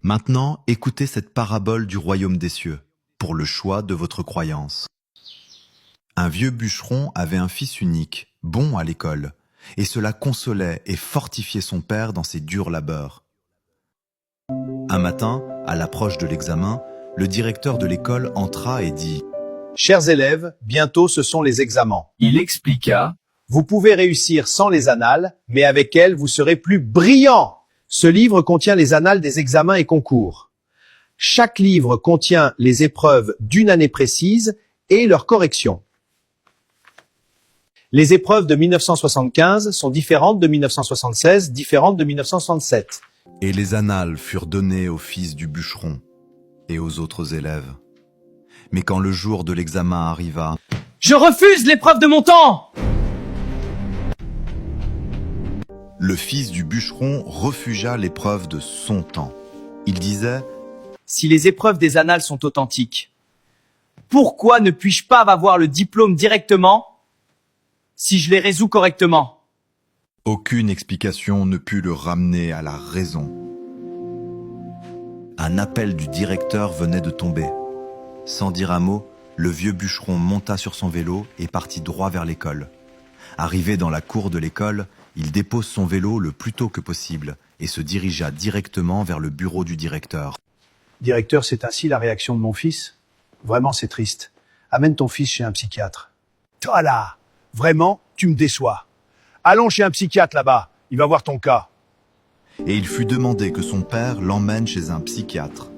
Maintenant, écoutez cette parabole du royaume des cieux, pour le choix de votre croyance. Un vieux bûcheron avait un fils unique, bon à l'école, et cela consolait et fortifiait son père dans ses durs labeurs. Un matin, à l'approche de l'examen, le directeur de l'école entra et dit « Chers élèves, bientôt ce sont les examens. Il expliqua. Vous pouvez réussir sans les annales, mais avec elles, vous serez plus brillants. Ce livre contient les annales des examens et concours. Chaque livre contient les épreuves d'une année précise et leurs corrections. Les épreuves de 1975 sont différentes de 1976, différentes de 1967. Et les annales furent données au fils du bûcheron et aux autres élèves. Mais quand le jour de l'examen arriva, « Je refuse l'épreuve de mon temps !» le fils du bûcheron refugea l'épreuve de son temps. Il disait « Si les épreuves des annales sont authentiques, pourquoi ne puis-je pas avoir le diplôme directement si je les résous correctement ?» Aucune explication ne put le ramener à la raison. Un appel du directeur venait de tomber. Sans dire un mot, le vieux bûcheron monta sur son vélo et partit droit vers l'école. Arrivé dans la cour de l'école, il dépose son vélo le plus tôt que possible et se dirigea directement vers le bureau du directeur. « Directeur, c'est ainsi la réaction de mon fils? Vraiment, c'est triste. Amène ton fils chez un psychiatre. »« Toi là, vraiment, tu me déçois. Allons chez un psychiatre là-bas, il va voir ton cas. » Et il fut demandé que son père l'emmène chez un psychiatre.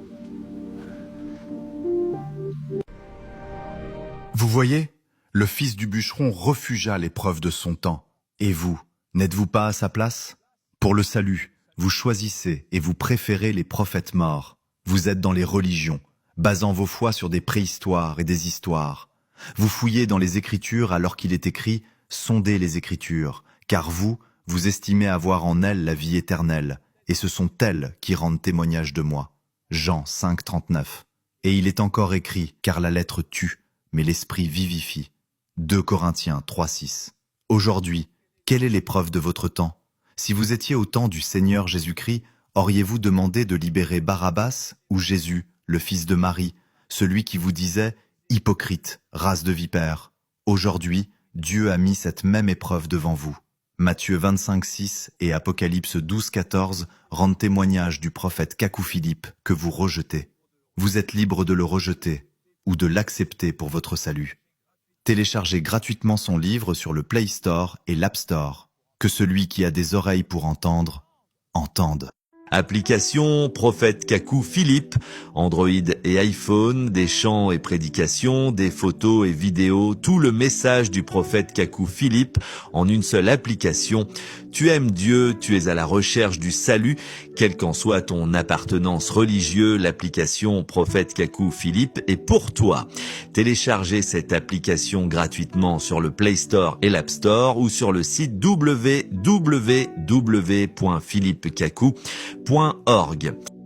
Vous voyez, le fils du bûcheron refugea l'épreuve de son temps. Et vous, n'êtes-vous pas à sa place? Pour le salut, vous choisissez et vous préférez les prophètes morts. Vous êtes dans les religions, basant vos foi sur des préhistoires et des histoires. Vous fouillez dans les Écritures alors qu'il est écrit « Sondez les Écritures », car vous estimez avoir en elles la vie éternelle, et ce sont elles qui rendent témoignage de moi. Jean 5, 39. Et il est encore écrit « Car la lettre tue, mais l'esprit vivifie ». 2 Corinthiens 3, 6. Aujourd'hui, quelle est l'épreuve de votre temps? Si vous étiez au temps du Seigneur Jésus-Christ, auriez-vous demandé de libérer Barabbas ou Jésus, le fils de Marie, celui qui vous disait « Hypocrite, race de vipères ». Aujourd'hui, Dieu a mis cette même épreuve devant vous. Matthieu 25, 6 et Apocalypse 12, 14 rendent témoignage du prophète Cacou-Philippe que vous rejetez. Vous êtes libre de le rejeter ou de l'accepter pour votre salut. Téléchargez gratuitement son livre sur le Play Store et l'App Store. Que celui qui a des oreilles pour entendre, entende. Application Prophète Cacou-Philippe, Android et iPhone, des chants et prédications, des photos et vidéos, tout le message du prophète Cacou-Philippe en une seule application. Tu aimes Dieu, tu es à la recherche du salut, quelle qu'en soit ton appartenance religieuse, l'application Prophète Cacou-Philippe est pour toi. Téléchargez cette application gratuitement sur le Play Store et l'App Store ou sur le site www.philippecacou.org.